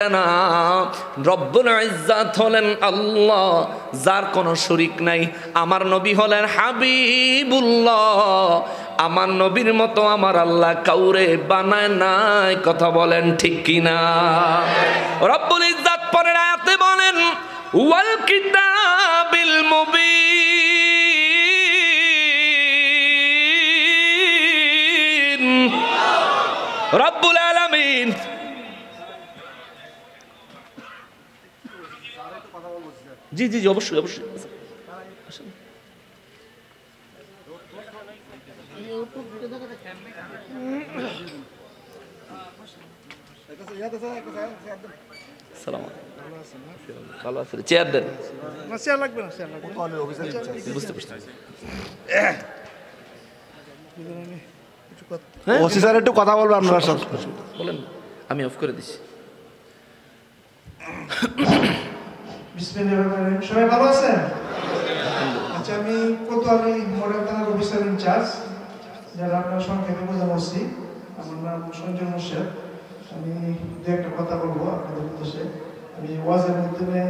না। রব্বুল ইজ্জাত হলেন আল্লাহ, যার কোনো শরীক নাই। আমার নবী হলেন হাবিবুল্লাহ। আমার নবীর মতো আমার আল্লাহ কাউরে বানায় নাই। কথা বলেন ঠিক কিনা? রব্বুল ইজ্জাত পরের আয়াতে বলেন ওয়াল কিতাবিল মুবিন। রব্বুল আলামিন জি জি জি অবশ্যই অবশ্যই। ভালো আছে, চেয়ার দেন। বুঝতে পারছি। ওসি স্যার একটু কথা বলবো আপনারা সব বলেন, আমি অফ করে দিচ্ছি। সবাই ভালো আছেন? আচ্ছা, আমি কোতোয়ালি মডেল থানার অফিসার ইনচার্জ, যারা আপনার সংক্ষেপে বোঝা বলছি। আমার নাম সঞ্জয় মোর্শেদ। আমি দু একটা কথা বলবো আপনাদের উদ্দেশ্যে। আমি ওয়াজের মাধ্যমে